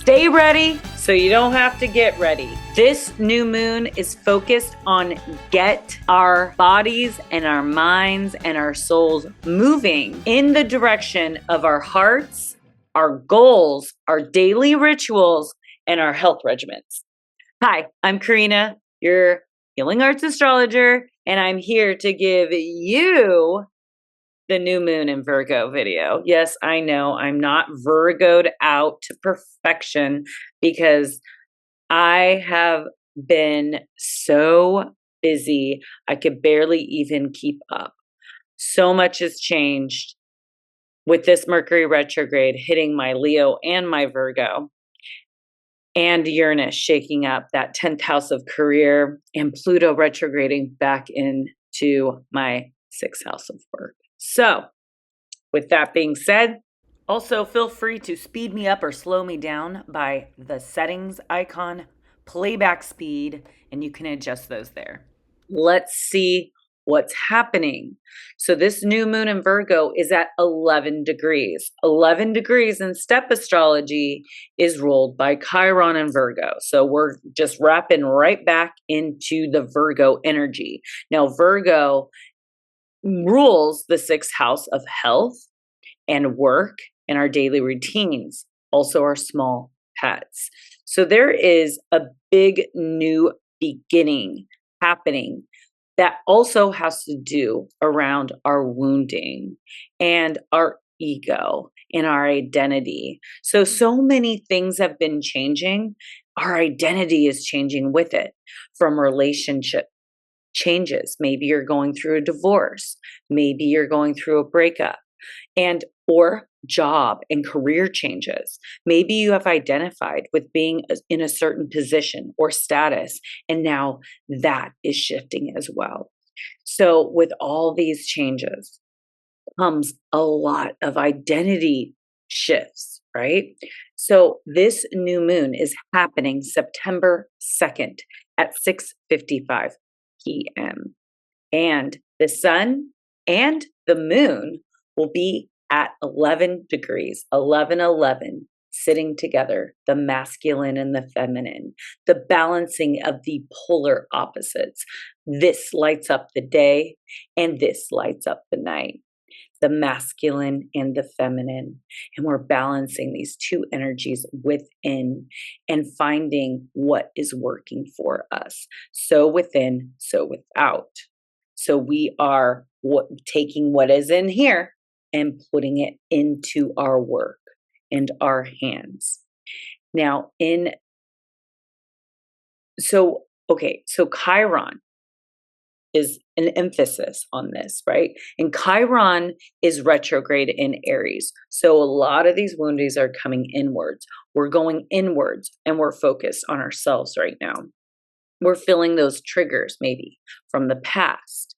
Stay ready so you don't have to get ready. This new moon is focused on get our bodies and our minds and our souls moving in the direction of our hearts, our goals, our daily rituals, and our health regimens. Hi, I'm Karina, your Healing Arts Astrologer, and I'm here to give you the new moon in Virgo video. Yes, I know I'm not Virgoed out to perfection because I have been so busy, I could barely even keep up. So much has changed with this Mercury retrograde hitting my Leo and my Virgo, and Uranus shaking up that 10th house of career, and Pluto retrograding back into my 6th house of work. So, with that being said, also feel free to speed me up or slow me down by the settings icon, playback speed, and you can adjust those there. Let's see what's happening. So this new moon in Virgo is at 11 degrees. 11 degrees in step astrology is ruled by Chiron and Virgo. So we're just wrapping right back into the Virgo energy. Now, Virgo rules the 6th house of health and work and our daily routines, also our small pets. So there is a big new beginning happening that also has to do around our wounding and our ego and our identity. So many things have been changing. Our identity is changing with it, from relationship changes. Maybe you're going through a divorce. Maybe you're going through a breakup, or job and career changes. Maybe you have identified with being in a certain position or status, and now that is shifting as well. So with all these changes comes a lot of identity shifts, right? So this new moon is happening September 2nd at 6:55 p.m. And the sun and the moon will be at 11 degrees, 11, sitting together, the masculine and the feminine, the balancing of the polar opposites. This lights up the day and this lights up the night, the masculine and the feminine. And we're balancing these two energies within and finding what is working for us. So within, so without. So we are taking what is in here and putting it into our work and our hands. Now, so Chiron is an emphasis on this, right? And Chiron is retrograde in Aries. So a lot of these woundings are coming inwards. We're going inwards and we're focused on ourselves right now. We're feeling those triggers maybe from the past.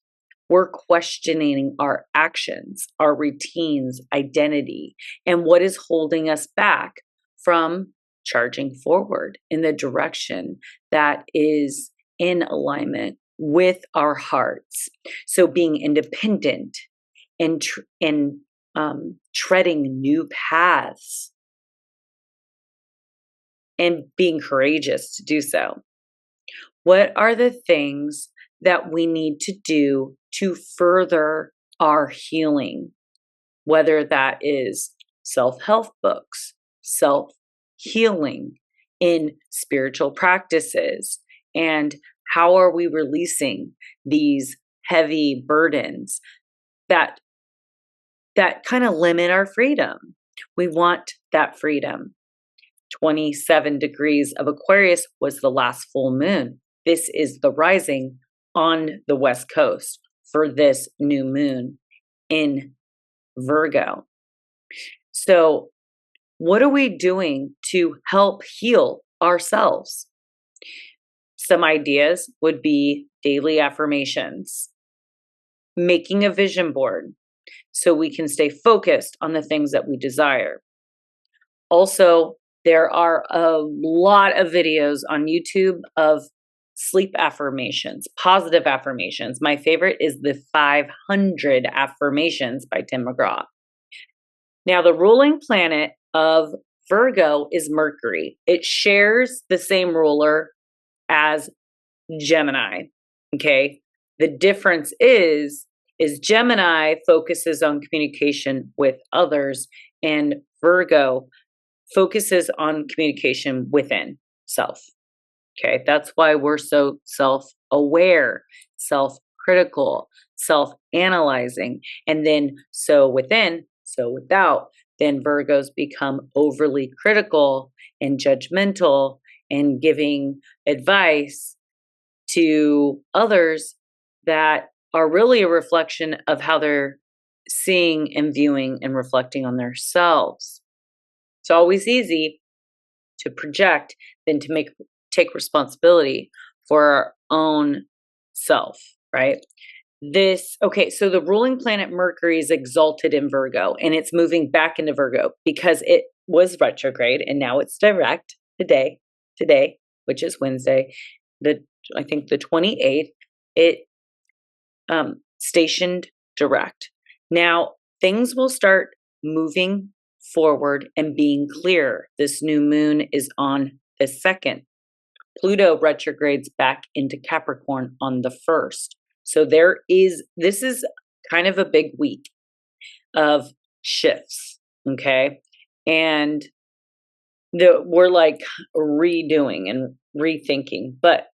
We're questioning our actions, our routines, identity, and what is holding us back from charging forward in the direction that is in alignment with our hearts. So being independent and treading new paths and being courageous to do so. What are the things that we need to do to further our healing? Whether that is self-help books, self-healing in spiritual practices, and how are we releasing these heavy burdens that kind of limit our freedom? We want that freedom. 27 degrees of Aquarius was the last full moon. This is the rising on the West Coast for this new moon in Virgo. So what are we doing to help heal ourselves? Some ideas would be daily affirmations, making a vision board so we can stay focused on the things that we desire. Also, there are a lot of videos on YouTube of sleep affirmations, positive affirmations. My favorite is the 500 affirmations by Tim McGraw. Now, the ruling planet of Virgo is Mercury. It shares the same ruler as Gemini. Okay. The difference is Gemini focuses on communication with others, and Virgo focuses on communication within self. Okay. That's why we're so self-aware, self-critical, self-analyzing, and then so within, so without. Then Virgos become overly critical and judgmental and giving advice to others that are really a reflection of how they're seeing and viewing and reflecting on themselves. It's always easy to project than to take responsibility for our own self, right? Okay, so the ruling planet Mercury is exalted in Virgo, and it's moving back into Virgo because it was retrograde and now it's direct today, which is Wednesday, I think the 28th, it stationed direct. Now things will start moving forward and being clear. This new moon is on the 2nd. Pluto retrogrades back into Capricorn on the 1st. So this is kind of a big week of shifts, okay? And we're like redoing and rethinking, but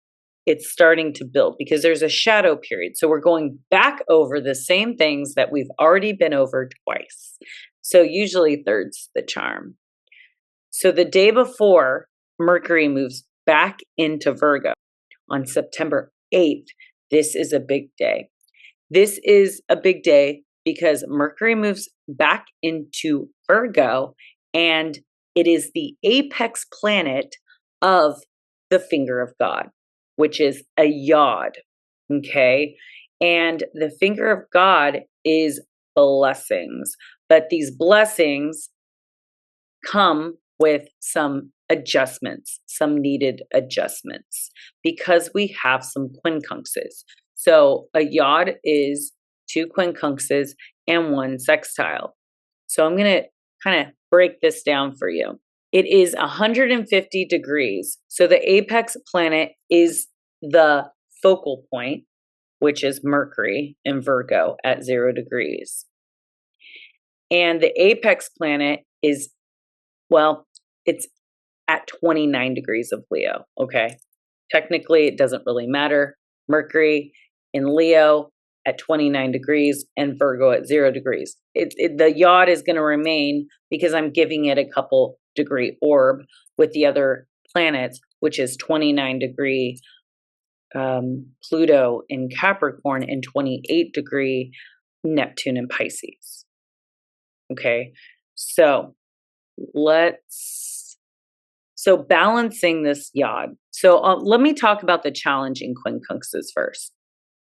it's starting to build because there's a shadow period. So we're going back over the same things that we've already been over twice. So usually third's the charm. So the day before, Mercury moves back into Virgo on September 8th. This is a big day. This is a big day because Mercury moves back into Virgo, and it is the apex planet of the finger of God, which is a yod, okay? And the finger of God is blessings, but these blessings come with some adjustments, some needed adjustments, because we have some quincunxes. So a yod is 2 quincunxes and 1 sextile. So I'm going to kind of break this down for you. It is 150 degrees. So the apex planet is the focal point, which is Mercury in Virgo at 0 degrees. And the apex planet is, well, it's at 29 degrees of Leo, okay? Technically, it doesn't really matter. Mercury in Leo at 29 degrees and Virgo at 0 degrees. The yod is going to remain because I'm giving it a couple degree orb with the other planets, which is 29 degree Pluto in Capricorn and 28 degree Neptune in Pisces. Okay, so balancing this yod. So let me talk about the challenging quincunxes first.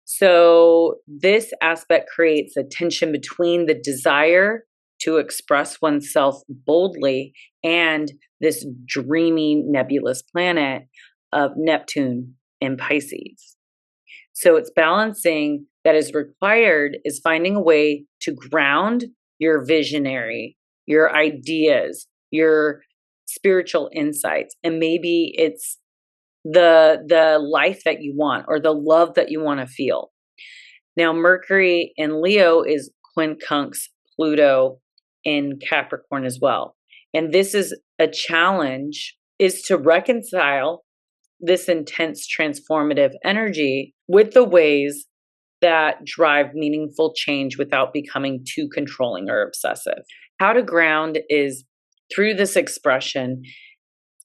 So this aspect creates a tension between the desire to express oneself boldly and this dreamy nebulous planet of Neptune in Pisces. So it's balancing that is required is finding a way to ground your visionary, your ideas, your spiritual insights, and maybe it's the life that you want or the love that you want to feel. Now, Mercury in Leo is quincunx Pluto in Capricorn as well. And this is a challenge, is to reconcile this intense transformative energy with the ways that drive meaningful change without becoming too controlling or obsessive. How to ground is through this expression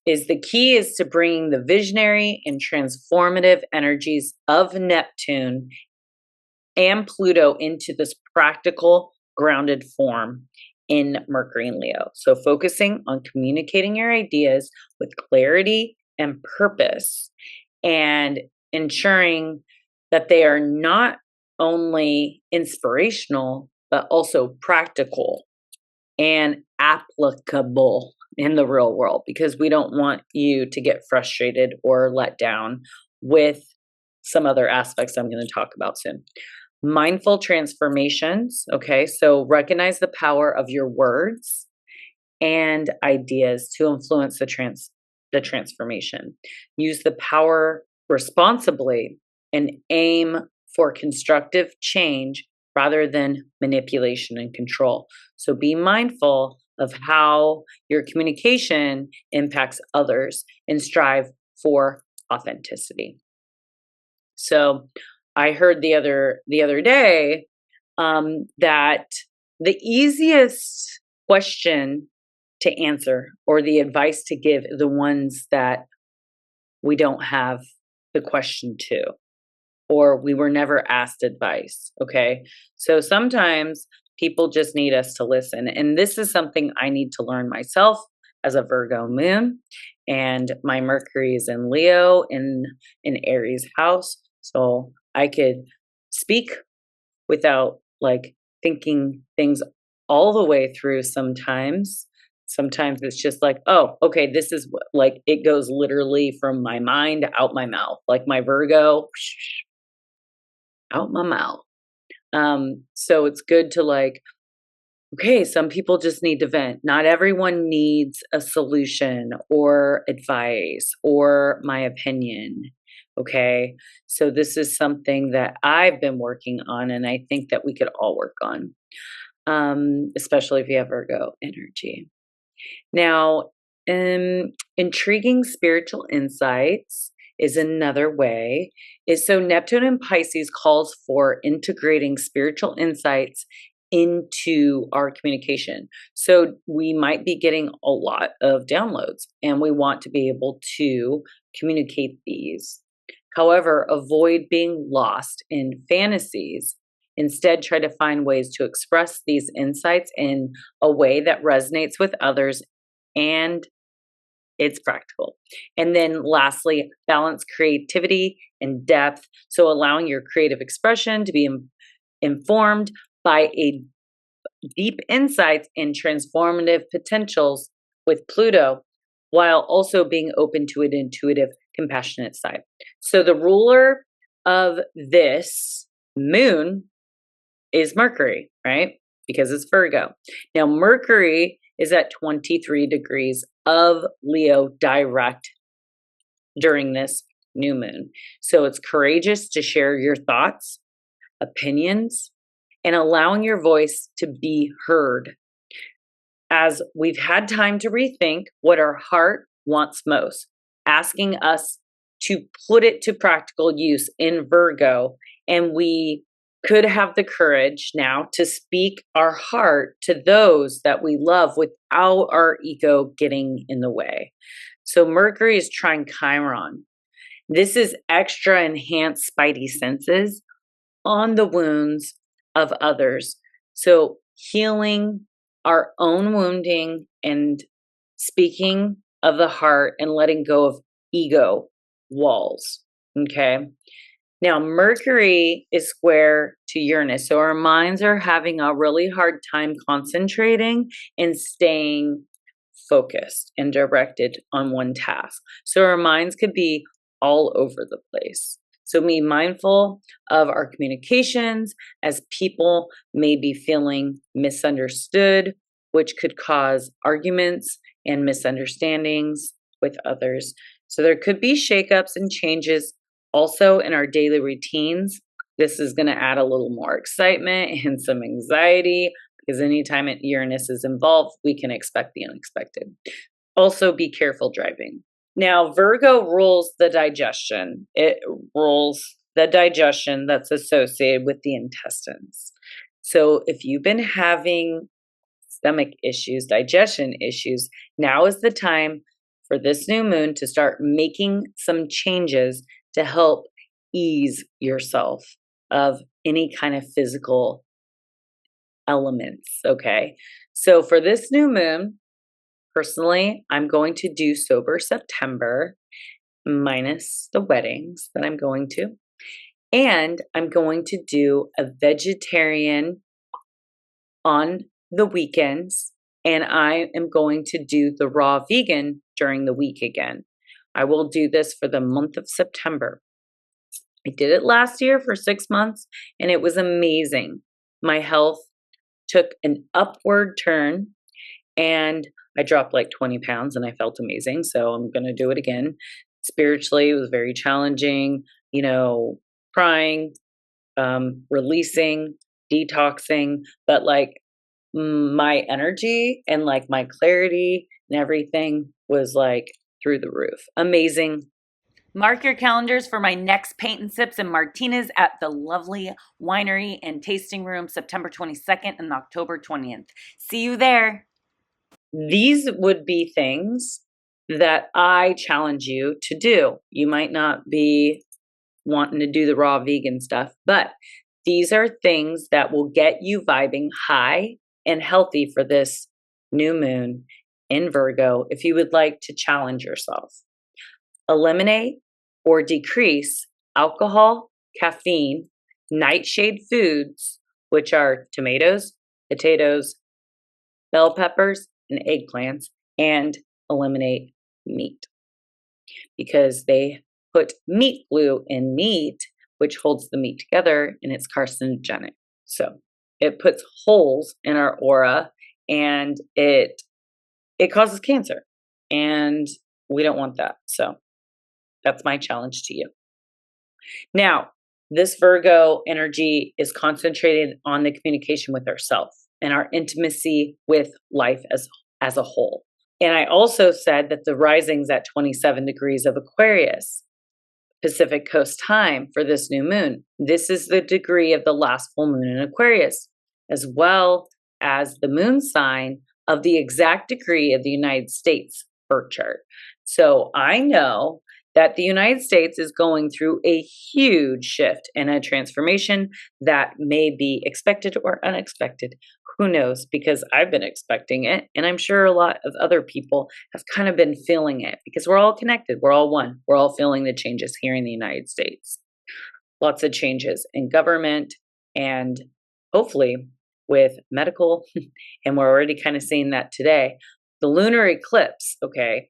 is the key is to bringing the visionary and transformative energies of Neptune and Pluto into this practical, grounded form in Mercury and Leo. So focusing on communicating your ideas with clarity and purpose and ensuring that they are not only inspirational, but also practical and applicable in the real world, because we don't want you to get frustrated or let down with some other aspects I'm going to talk about soon. Mindful transformations. Okay, so recognize the power of your words and ideas to influence the transformation. Use the power responsibly and aim for constructive change rather than manipulation and control. So be mindful of how your communication impacts others and strive for authenticity. So I heard the other day that the easiest question to answer or the advice to give are the ones that we don't have the question to, or we were never asked advice. Okay. So sometimes people just need us to listen. And this is something I need to learn myself as a Virgo moon. And my Mercury is in Leo in Aries house. So I could speak without like thinking things all the way through sometimes. Sometimes it's just like, oh, okay, this is like, it goes literally from my mind out my mouth, like my Virgo, out my mouth. So it's good to like, okay, some people just need to vent. Not everyone needs a solution or advice or my opinion. Okay. So this is something that I've been working on, and I think that we could all work on, especially if you have Virgo energy. Now, intriguing spiritual insights is another way. So Neptune in Pisces calls for integrating spiritual insights into our communication. So we might be getting a lot of downloads, and we want to be able to communicate these. However, avoid being lost in fantasies. Instead, try to find ways to express these insights in a way that resonates with others and it's practical. And then lastly, balance creativity and depth. So allowing your creative expression to be informed by a deep insights and transformative potentials with Pluto, while also being open to an intuitive, compassionate side. So the ruler of this moon is Mercury, right? Because it's Virgo. Now, Mercury is at 23 degrees of Leo direct during this new moon. So it's courageous to share your thoughts, opinions, and allowing your voice to be heard. As we've had time to rethink what our heart wants most, asking us to put it to practical use in Virgo, and we could have the courage now to speak our heart to those that we love without our ego getting in the way. So Mercury is trine Chiron. This is extra enhanced spidey senses on the wounds of others. So healing our own wounding and speaking of the heart and letting go of ego walls. Okay. Now, Mercury is square to Uranus. So our minds are having a really hard time concentrating and staying focused and directed on one task. So our minds could be all over the place. So be mindful of our communications, as people may be feeling misunderstood, which could cause arguments and misunderstandings with others. So there could be shakeups and changes also in our daily routines. This is going to add a little more excitement and some anxiety, because anytime Uranus is involved, we can expect the unexpected. Also, be careful driving. Now, Virgo rules the digestion. It rules the digestion that's associated with the intestines. So if you've been having stomach issues, digestion issues, now is the time for this new moon to start making some changes to help ease yourself of any kind of physical elements, okay? So for this new moon, personally, I'm going to do Sober September, minus the weddings that I'm going to. And I'm going to do a vegetarian on the weekends. And I am going to do the raw vegan during the week again. I will do this for the month of September. I did it last year for 6 months, and it was amazing. My health took an upward turn, and I dropped like 20 pounds and I felt amazing. So I'm going to do it again. Spiritually, it was very challenging, you know, crying, releasing, detoxing, but like my energy and like my clarity and everything was like through the roof. Amazing. Mark your calendars for my next Paint and Sips and Martinas at the lovely winery and tasting room, September 22nd and October 20th. See you there. These would be things that I challenge you to do. You might not be wanting to do the raw vegan stuff, but these are things that will get you vibing high and healthy for this new moon in Virgo if you would like to challenge yourself. Eliminate or decrease alcohol, caffeine, nightshade foods, which are tomatoes, potatoes, bell peppers, and eggplants, and eliminate meat because they put meat glue in meat, which holds the meat together, and it's carcinogenic. So it puts holes in our aura and it causes cancer, and we don't want that. So that's my challenge to you. Now, this Virgo energy is concentrated on the communication with ourselves and our intimacy with life as a whole. And I also said that the rising's at 27 degrees of Aquarius, Pacific Coast time for this new moon. This is the degree of the last full moon in Aquarius, as well as the moon sign of the exact degree of the United States birth chart. So I know that the United States is going through a huge shift and a transformation that may be expected or unexpected. Who knows? Because I've been expecting it, and I'm sure a lot of other people have kind of been feeling it because we're all connected. We're all one. We're all feeling the changes here in the United States. Lots of changes in government and hopefully with medical, and we're already kind of seeing that today. The lunar eclipse, okay,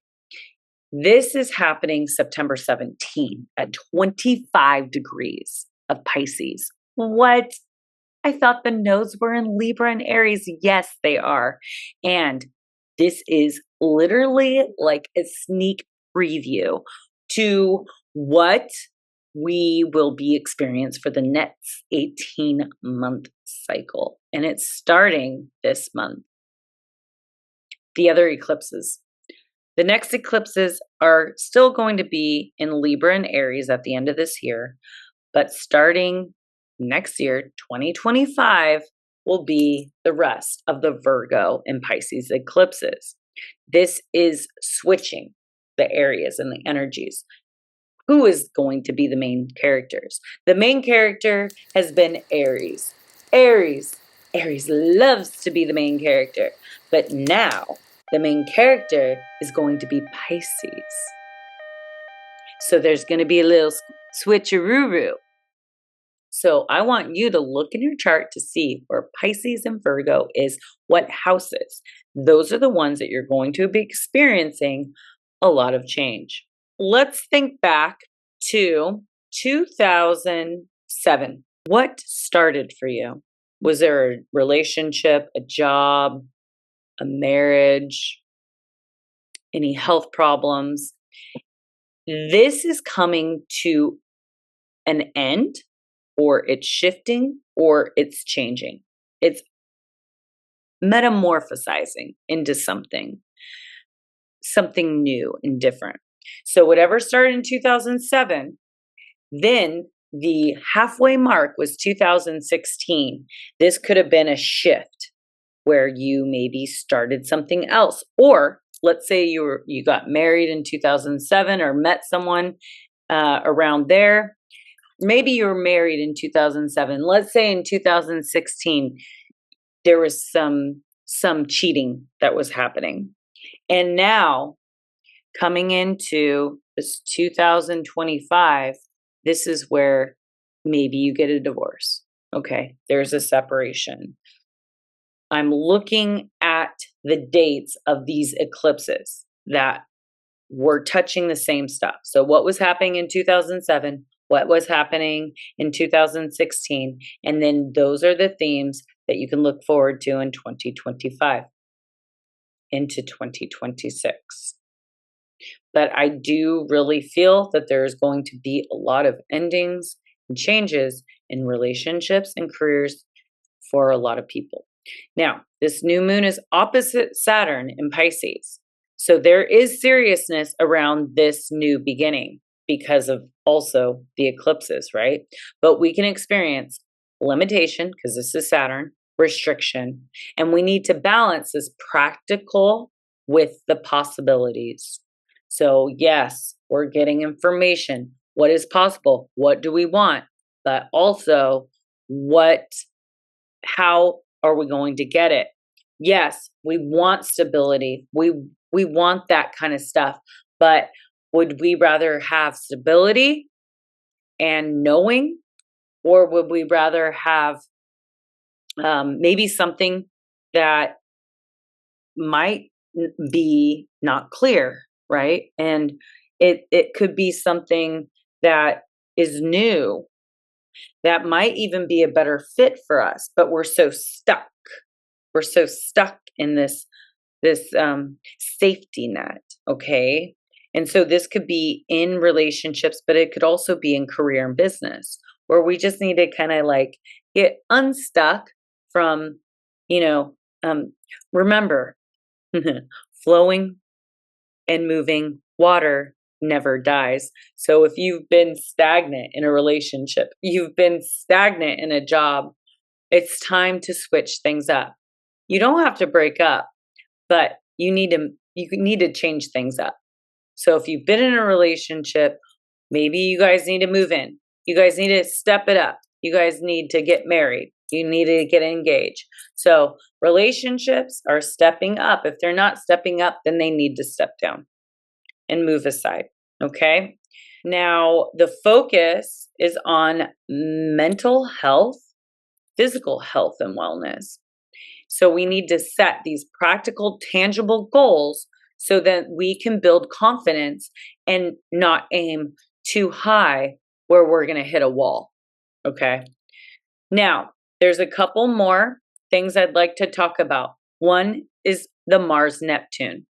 this is happening September 17 at 25 degrees of Pisces. What? I thought the nodes were in Libra and Aries. Yes, they are. And this is literally like a sneak preview to what we will be experiencing for the next 18-month cycle. And it's starting this month. The other eclipses. The next eclipses are still going to be in Libra and Aries at the end of this year, but starting next year, 2025, will be the rest of the Virgo and Pisces eclipses. This is switching the areas and the energies. Who is going to be the main characters? The main character has been Aries. Aries loves to be the main character, but now the main character is going to be Pisces. So there's going to be a little switcheroo. So I want you to look in your chart to see where Pisces and Virgo is, what houses. Those are the ones that you're going to be experiencing a lot of change. Let's think back to 2007. What started for you? Was there a relationship, a job, a marriage, any health problems? This is coming to an end, or it's shifting, or it's changing. It's metamorphosizing into something new and different. So whatever started in 2007, then the halfway mark was 2016. This could have been a shift where you maybe started something else, or let's say you got married in 2007 or met someone around there. Maybe you were married in 2007. Let's say in 2016 there was some cheating that was happening, and now coming into this 2025, this is where maybe you get a divorce. Okay, there's a separation. I'm looking at the dates of these eclipses that were touching the same stuff. So what was happening in 2007, what was happening in 2016, and then those are the themes that you can look forward to in 2025. into 2026. But I do really feel that there's going to be a lot of endings and changes in relationships and careers for a lot of people. Now, this new moon is opposite Saturn in Pisces. So there is seriousness around this new beginning because of also the eclipses, right? But we can experience limitation because this is Saturn, restriction, and we need to balance this practical with the possibilities. So yes, we're getting information. What is possible? What do we want? But also, how are we going to get it? Yes, we want stability. We want that kind of stuff. But would we rather have stability and knowing, or would we rather have maybe something that might be not clear, right? And it could be something that is new, that might even be a better fit for us, but we're so stuck. We're so stuck in this safety net, okay? And so this could be in relationships, but it could also be in career and business, where we just need to kind of like get unstuck from, remember, flowing and moving water never dies. So if you've been stagnant in a relationship, you've been stagnant in a job, it's time to switch things up. You don't have to break up, but you need to change things up. So if you've been in a relationship, maybe you guys need to move in. You guys need to step it up. You guys need to get married. You need to get engaged. So relationships are stepping up. If they're not stepping up, then they need to step down and move aside. Okay. Now the focus is on mental health, physical health, and wellness. So we need to set these practical, tangible goals so that we can build confidence and not aim too high where we're going to hit a wall. Okay. Now, there's a couple more things I'd like to talk about. One is the Mars-Neptune.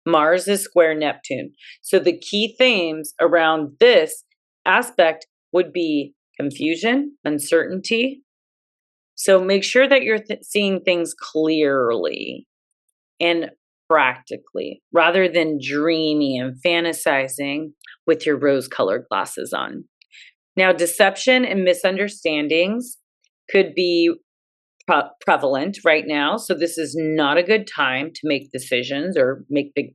Mars is square Neptune. So the key themes around this aspect would be confusion, uncertainty. So make sure that you're seeing things clearly and practically, rather than dreaming and fantasizing with your rose-colored glasses on. Now, deception and misunderstandings could be prevalent right now. So this is not a good time to make decisions or make big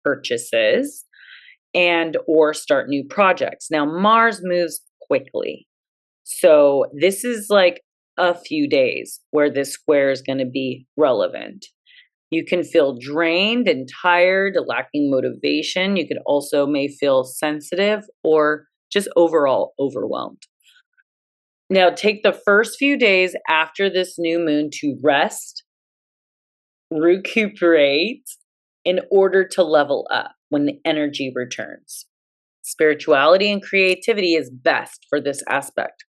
purchases or start new projects. Now, Mars moves quickly. So this is like a few days where this square is going to be relevant. You can feel drained and tired, lacking motivation. You could also may feel sensitive or just overall overwhelmed. Now, take the first few days after this new moon to rest, recuperate, in order to level up when the energy returns. Spirituality and creativity is best for this aspect.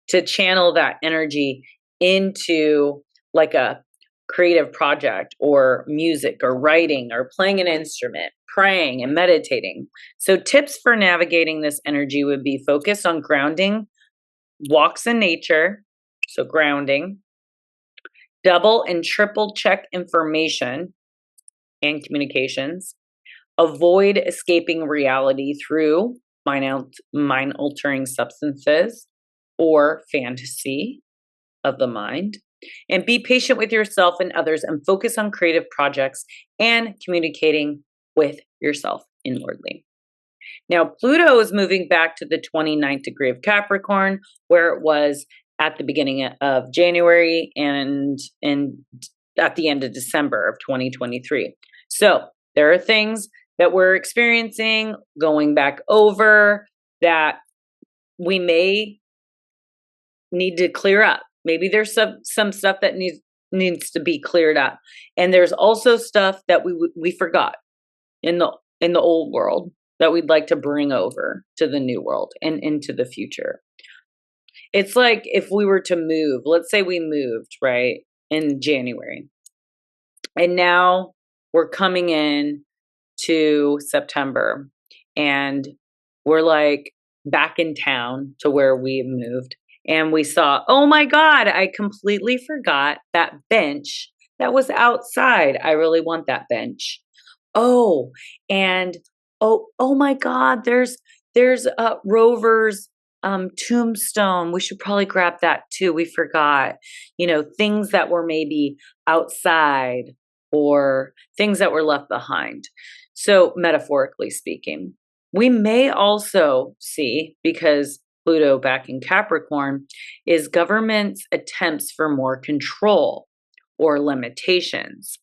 To channel that energy into like a creative project or music or writing or playing an instrument, praying and meditating. So tips for navigating this energy would be focus on grounding, walks in nature, so grounding, double and triple check information and communications, avoid escaping reality through mind-altering substances or fantasy of the mind, and be patient with yourself and others and focus on creative projects and communicating with yourself inwardly. Now, Pluto is moving back to the 29th degree of Capricorn, where it was at the beginning of January and at the end of December of 2023. So there are things that we're experiencing, going back over, that we may need to clear up. Maybe there's some stuff that needs to be cleared up. And there's also stuff that we forgot in the old world that we'd like to bring over to the new world and into the future. It's like if we were to move, let's say we moved, right, in January. And now we're coming in to September, and we're like back in town to where we moved. And we saw, oh my God, I completely forgot that bench that was outside. I really want that bench. Oh, and oh my God, there's Rover's tombstone. We should probably grab that too. We forgot, things that were maybe outside or things that were left behind. So metaphorically speaking, we may also see, because Pluto back in Capricorn, is government's attempts for more control or limitations.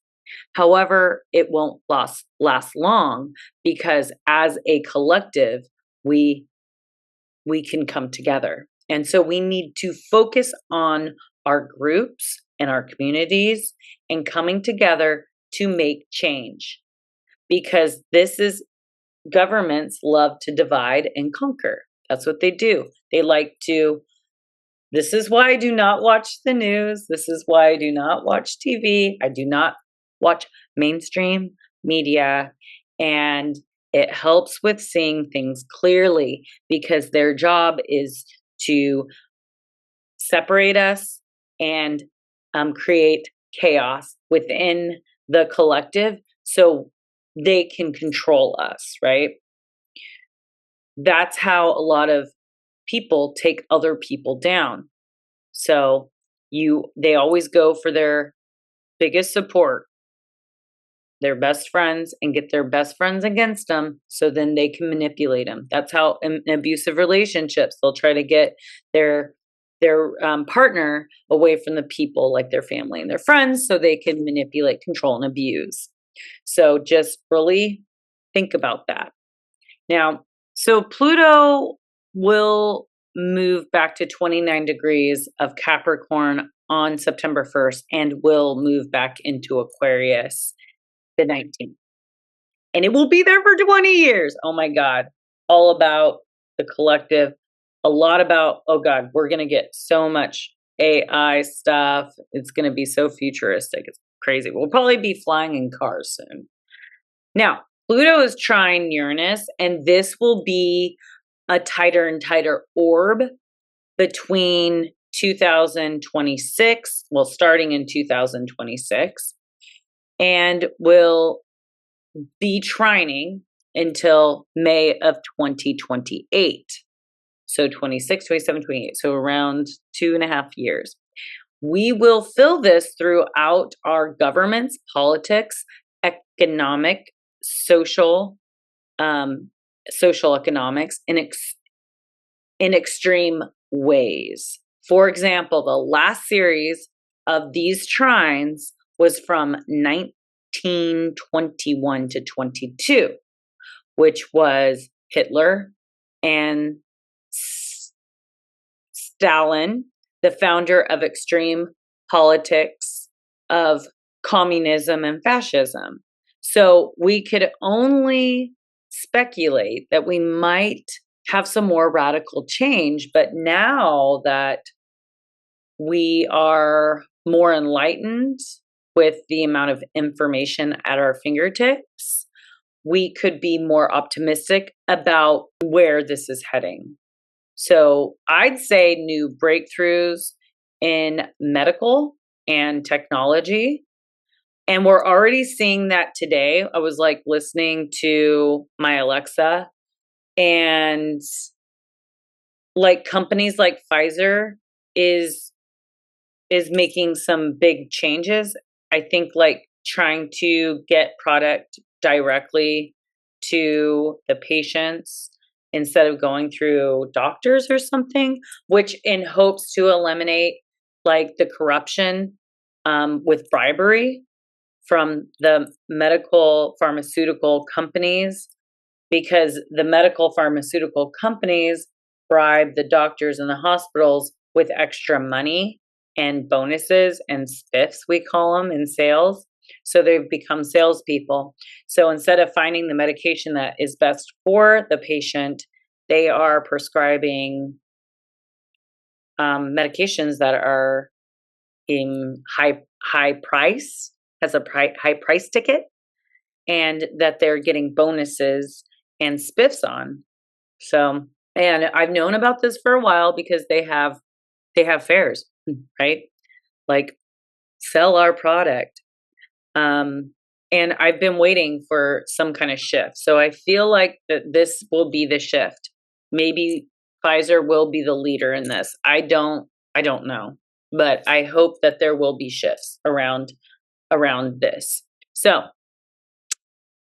However, it won't last long, because as a collective, we can come together. And so we need to focus on our groups and our communities and coming together to make change, because governments love to divide and conquer. That's what they do. They like to, this is why I do not watch the news. This is why I do not watch TV. I do not watch mainstream media. And it helps with seeing things clearly, because their job is to separate us and create chaos within the collective so they can control us, right? That's how a lot of people take other people down. So they always go for their biggest support, their best friends, and get their best friends against them, so then they can manipulate them. That's how in abusive relationships, they'll try to get their partner away from the people like their family and their friends, so they can manipulate, control, and abuse. So just really think about that. Now, so Pluto will move back to 29 degrees of Capricorn on September 1st and will move back into Aquarius the 19th. And it will be there for 20 years. Oh my God. All about the collective. A lot about, oh God, we're going to get so much AI stuff. It's going to be so futuristic. It's crazy. We'll probably be flying in cars soon. Now, Pluto is trine Uranus, and this will be a tighter and tighter orb between 2026, well, starting in 2026, and will be trining until May of 2028. So 26, 27, 28. So around 2.5 years. We will feel this throughout our governments, politics, economic, social economics in extreme ways. For example, the last series of these trines was from 1921 to 22, which was Hitler and Stalin, the founder of extreme politics of communism and fascism. So we could only speculate that we might have some more radical change, but now that we are more enlightened with the amount of information at our fingertips, we could be more optimistic about where this is heading. So I'd say new breakthroughs in medical and technology. And we're already seeing that today. I was like listening to my Alexa, and like companies like Pfizer is making some big changes. I think like trying to get product directly to the patients instead of going through doctors or something, which in hopes to eliminate like the corruption with bribery from the medical pharmaceutical companies, because the medical pharmaceutical companies bribe the doctors and the hospitals with extra money and bonuses and spiffs, we call them, in sales. So they've become salespeople. So instead of finding the medication that is best for the patient, they are prescribing medications that are in high price as a high price ticket, and that they're getting bonuses and spiffs on. So, and I've known about this for a while because they have fairs, right? Like, sell our product. And I've been waiting for some kind of shift. So I feel like that this will be the shift. Maybe Pfizer will be the leader in this. I don't know, but I hope that there will be shifts around this. So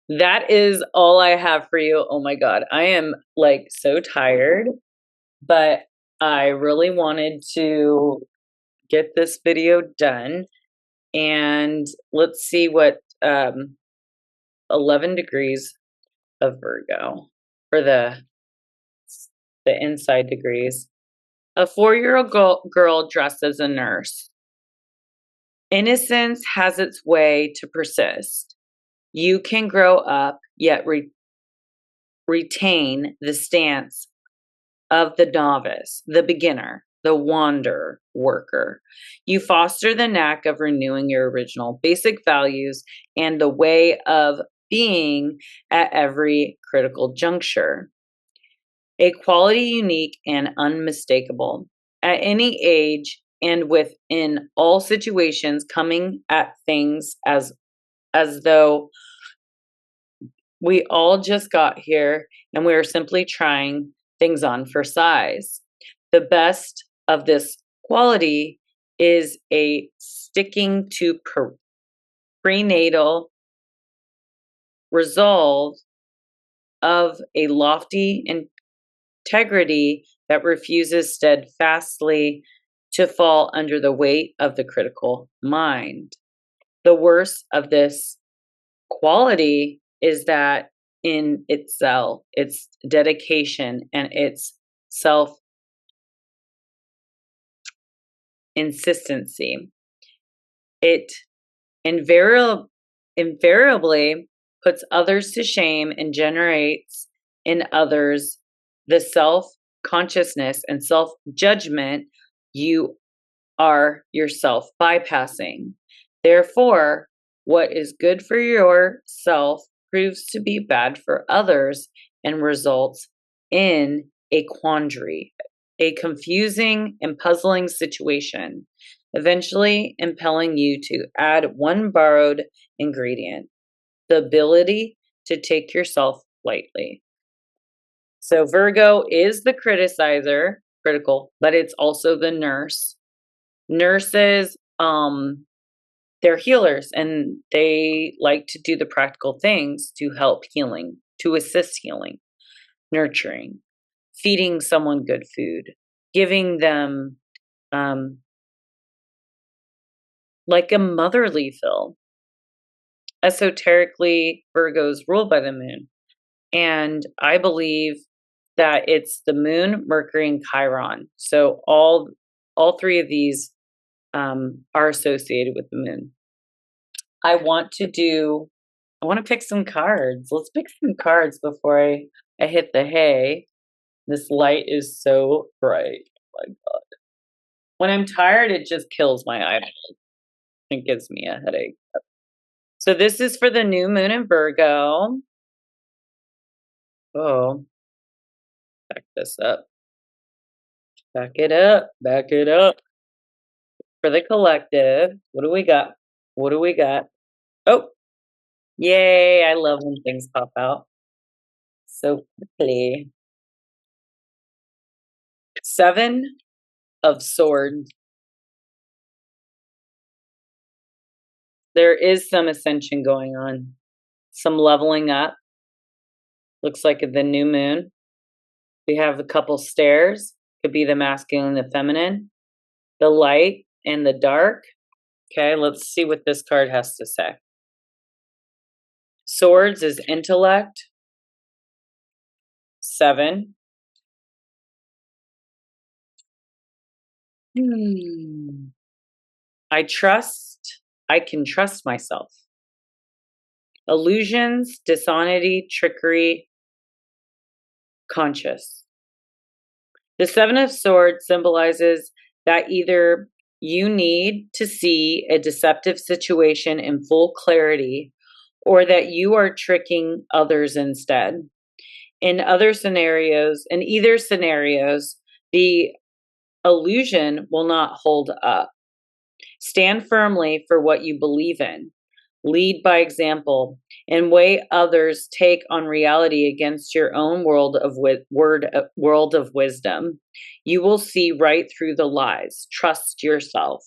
that is all I have for you. Oh my God, I am like so tired, but I really wanted to get this video done. And let's see what 11 degrees of Virgo for the inside degrees. A 4-year-old girl dressed as a nurse. Innocence has its way to persist. You can grow up, yet retain the stance of the novice, the beginner, the wander worker. You foster the knack of renewing your original basic values and the way of being at every critical juncture. A quality unique and unmistakable. At any age and within all situations, coming at things as though we all just got here and we are simply trying things on for size. The best of this quality is a sticking to prenatal resolve of a lofty integrity that refuses steadfastly to fall under the weight of the critical mind. The worst of this quality is that in itself, its dedication and its self-insistency, it invariably puts others to shame and generates in others the self-consciousness and self-judgment you are yourself bypassing. Therefore, what is good for yourself proves to be bad for others and results in a quandary, a confusing and puzzling situation, eventually impelling you to add one borrowed ingredient, the ability to take yourself lightly. So Virgo is the critical, but it's also the nurse. Nurses, they're healers and they like to do the practical things to help healing, to assist healing, nurturing, feeding someone good food, giving them like a motherly feel. Esoterically, Virgo's ruled by the moon. And I believe that it's the moon, Mercury, and Chiron. So all three of these are associated with the moon. I want to pick some cards. Let's pick some cards before I hit the hay. This light is so bright. Oh my God. When I'm tired, it just kills my eyeballs. It gives me a headache. So this is for the new moon in Virgo. Oh, back this up. Back it up. Back it up. For the collective, what do we got? What do we got? Oh, yay. I love when things pop out so quickly. 7 of Swords. There is some ascension going on, some leveling up. Looks like the new moon. We have a couple stairs. Could be the masculine and the feminine, the light and the dark. Okay, let's see what this card has to say. Swords is intellect. 7. I can trust myself. Illusions, dishonesty, trickery, conscious. The 7 of Swords symbolizes that either you need to see a deceptive situation in full clarity, or that you are tricking others instead. In either scenarios, the illusion will not hold up. Stand firmly for what you believe in. Lead by example and weigh others' take on reality against your own world of wisdom. You will see right through the lies. Trust yourself.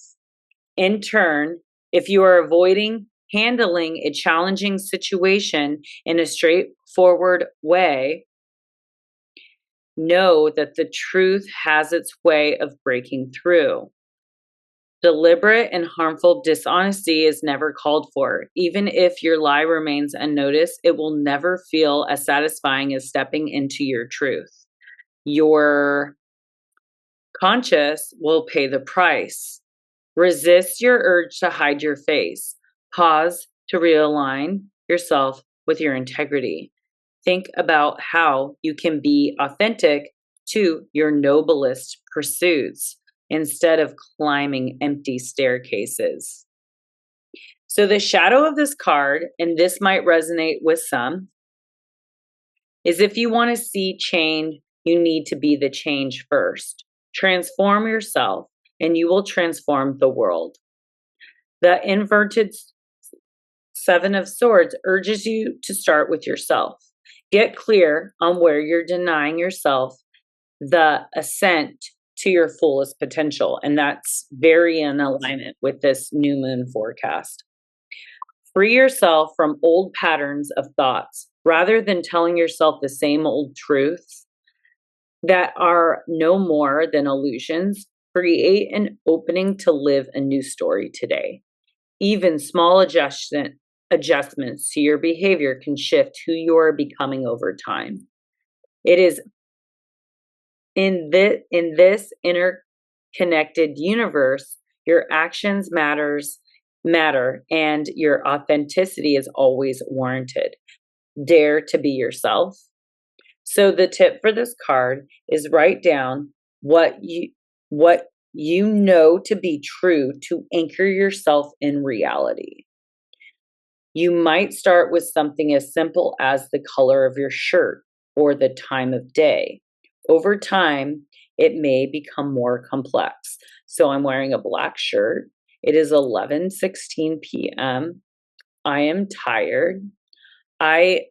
In turn, if you are avoiding handling a challenging situation in a straightforward way, know that the truth has its way of breaking through. Deliberate and harmful dishonesty is never called for. Even if your lie remains unnoticed, it will never feel as satisfying as stepping into your truth. Your conscience will pay the price. Resist your urge to hide your face. Pause to realign yourself with your integrity. Think about how you can be authentic to your noblest pursuits instead of climbing empty staircases. So the shadow of this card, and this might resonate with some, is if you want to see change, you need to be the change first. Transform yourself and you will transform the world. The inverted Seven of Swords urges you to start with yourself. Get clear on where you're denying yourself the ascent to your fullest potential. And that's very in alignment with this new moon forecast. Free yourself from old patterns of thoughts rather than telling yourself the same old truths that are no more than illusions. Create an opening to live a new story today. Even small adjustments to your behavior can shift who you are becoming over time. It is in this interconnected universe, your actions matter and your authenticity is always warranted. Dare to be yourself. So the tip for this card is write down what you know to be true to anchor yourself in reality. You might start with something as simple as the color of your shirt or the time of day. Over time, it may become more complex. So I'm wearing a black shirt. It is 11:16 p.m. I am tired. I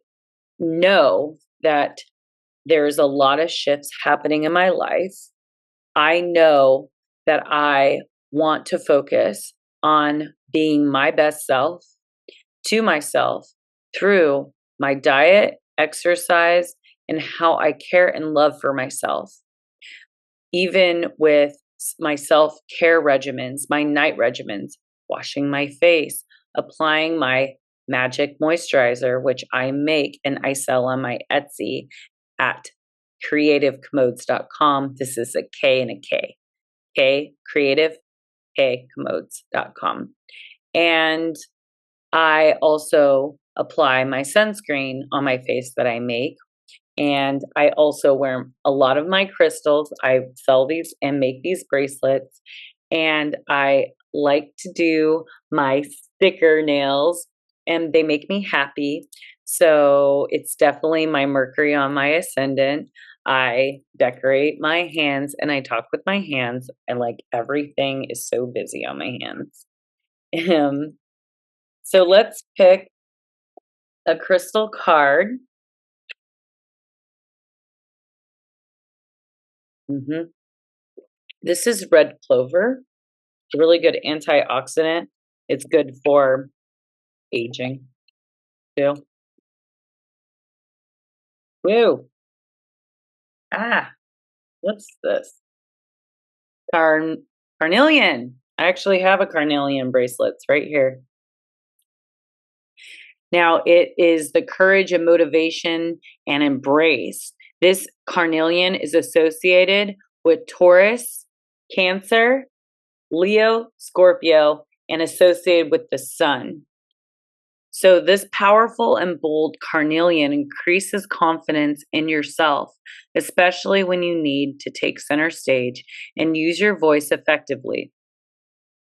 know that there's a lot of shifts happening in my life. I know that I want to focus on being my best self to myself through my diet, exercise, and how I care and love for myself. Even with my self-care regimens, my night regimens, washing my face, applying my magic moisturizer, which I make and I sell on my Etsy at creativecommodes.com. This is a K and a K. creativecommodes.com. And I also apply my sunscreen on my face that I make. And I also wear a lot of my crystals. I sell these and make these bracelets. And I like to do my sticker nails and they make me happy. So it's definitely my Mercury on my ascendant. I decorate my hands and I talk with my hands, and like everything is so busy on my hands. So let's pick a crystal card. This is red clover. It's a really good antioxidant. It's good for aging too. Woo! What's this? Carnelian. I actually have a carnelian bracelets right here. Now it is the courage and motivation and embrace. This carnelian is associated with Taurus, Cancer, Leo, Scorpio, and associated with the sun. So this powerful and bold carnelian increases confidence in yourself, especially when you need to take center stage and use your voice effectively.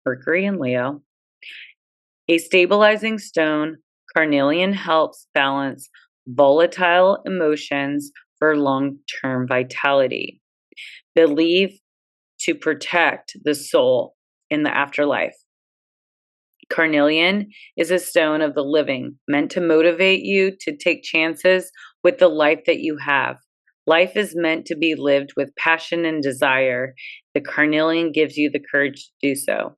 Mercury in Leo. A stabilizing stone, carnelian helps balance volatile emotions for long-term vitality. Believed to protect the soul in the afterlife. Carnelian is a stone of the living, meant to motivate you to take chances with the life that you have. Life is meant to be lived with passion and desire. The carnelian gives you the courage to do so.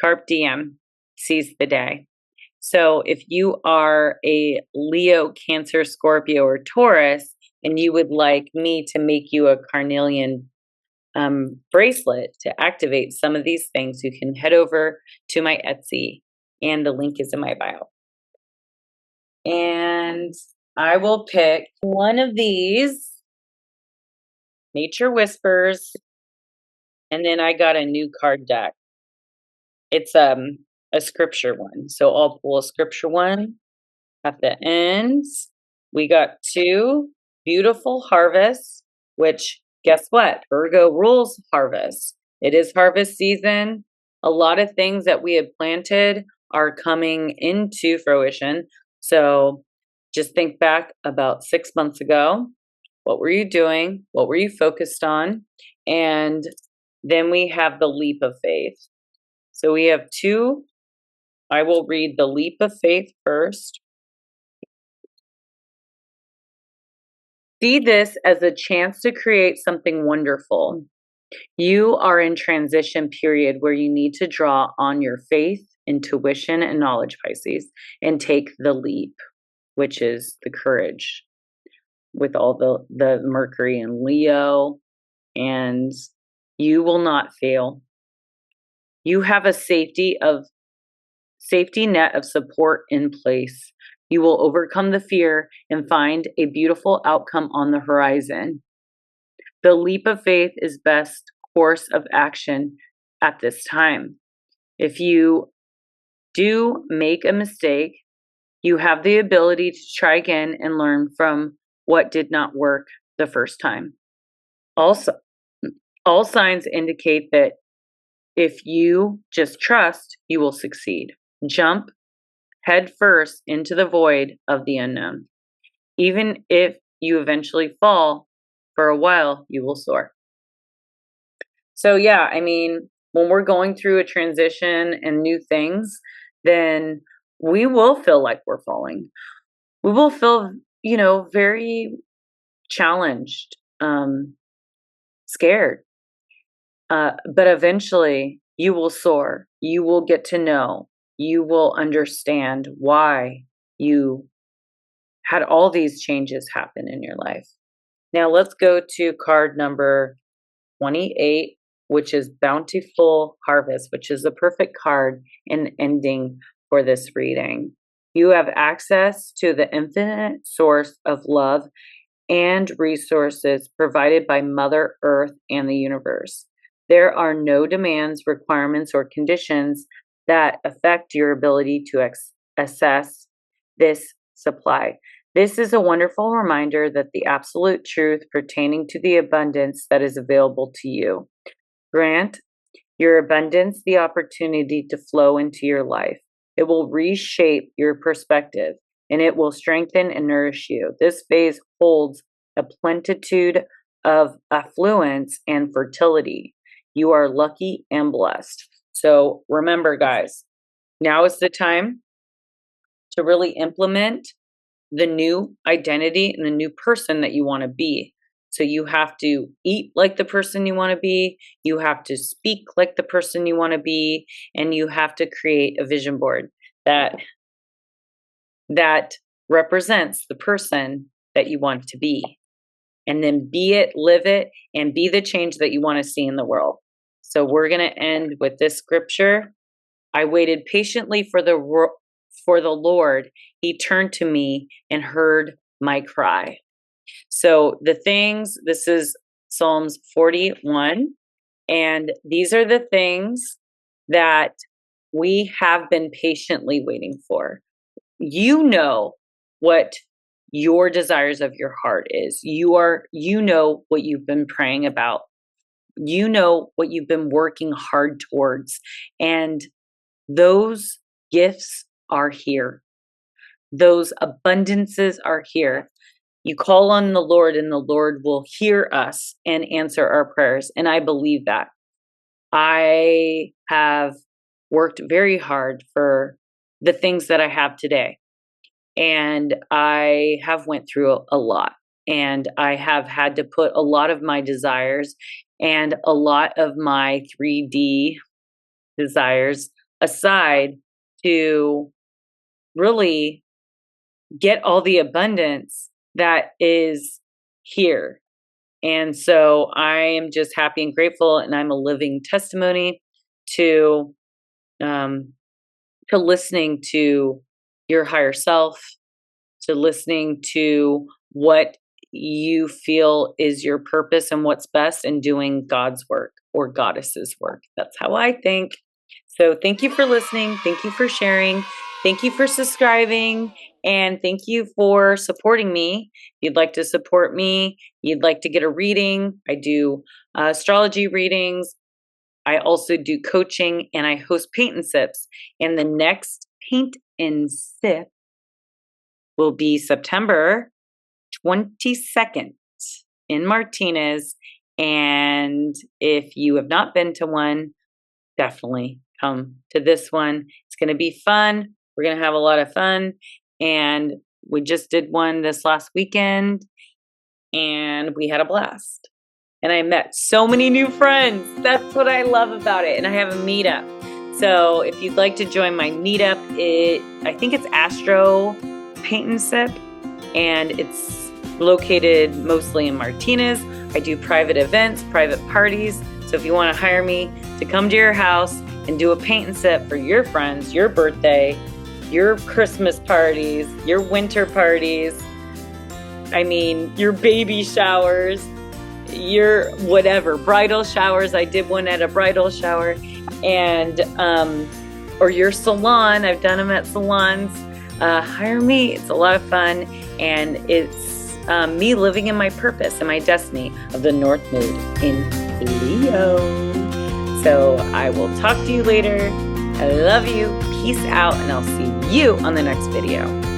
Carpe diem, seize the day. So if you are a Leo, Cancer, Scorpio, or Taurus, and you would like me to make you a carnelian bracelet to activate some of these things, you can head over to my Etsy, and the link is in my bio. And I will pick one of these, Nature Whispers, and then I got a new card deck. It's a scripture one, so I'll pull a scripture one at the end. We got 2 beautiful harvests, which guess what? Virgo rules harvest. It is harvest season. A lot of things that we had planted are coming into fruition. So just think back about 6 months ago. What were you doing? What were you focused on? And then we have the leap of faith. So we have 2. I will read the leap of faith first. See this as a chance to create something wonderful. You are in transition period where you need to draw on your faith, intuition, and knowledge, Pisces, and take the leap, which is the courage with all the Mercury in Leo, and you will not fail. You have a safety net of support in place. You will overcome the fear and find a beautiful outcome on the horizon. The leap of faith is best course of action at this time. If you do make a mistake, you have the ability to try again and learn from what did not work the first time. Also, all signs indicate that if you just trust, you will succeed. Jump head first into the void of the unknown. Even if you eventually fall, for a while, you will soar. So yeah, I mean, when we're going through a transition and new things, then we will feel like we're falling. We will feel, very challenged, scared. But eventually you will soar. You will get to know. You will understand why you had all these changes happen in your life. Now let's go to card number 28, which is Bountiful Harvest, which is the perfect card and ending for this reading. You have access to the infinite source of love and resources provided by Mother Earth and the universe. There are no demands, requirements, or conditions that affect your ability to assess this supply. This is a wonderful reminder that the absolute truth pertaining to the abundance that is available to you. Grant your abundance the opportunity to flow into your life. It will reshape your perspective, and it will strengthen and nourish you. This phase holds a plenitude of affluence and fertility. You are lucky and blessed. So remember, guys, now is the time to really implement the new identity and the new person that you want to be. So you have to eat like the person you want to be. You have to speak like the person you want to be. And you have to create a vision board that represents the person that you want to be. And then be it, live it, and be the change that you want to see in the world. So we're going to end with this scripture. I waited patiently for the Lord. He turned to me and heard my cry. So this is Psalms 41. And these are the things that we have been patiently waiting for. You know what your desires of your heart is. You know what you've been praying about you know what you've been working hard towards. And those gifts are here. Those abundances are here. You call on the Lord and the Lord will hear us and answer our prayers. And I believe that. I have worked very hard for the things that I have today. And I have went through a lot. And I have had to put a lot of my desires and a lot of my 3D desires aside to really get all the abundance that is here. And so I am just happy and grateful, and I'm a living testimony to listening to your higher self, to listening to what you feel is your purpose and what's best, and doing God's work or Goddess's work. That's how I think. So thank you for listening. Thank you for sharing. Thank you for subscribing. And thank you for supporting me. If you'd like to support me, you'd like to get a reading, I do astrology readings. I also do coaching, and I host paint and sips. And the next paint and sip will be September 22nd in Martinez. And if you have not been to one, definitely come to this one. It's going to be fun. We're going to have a lot of fun. And we just did one this last weekend, and we had a blast. And I met so many new friends. That's what I love about it. And I have a meetup. So if you'd like to join my meetup, I think it's Astro Paint and Sip, and it's located mostly in Martinez. I do private events, private parties. So if you want to hire me to come to your house and do a paint and sip for your friends, your birthday, your Christmas parties, your winter parties, I mean, your baby showers, your whatever, bridal showers. I did one at a bridal shower, and or your salon. I've done them at salons. Hire me. It's a lot of fun, and it's me living in my purpose and my destiny of the North Node in Leo. So I will talk to you later. I love you. Peace out, and I'll see you on the next video.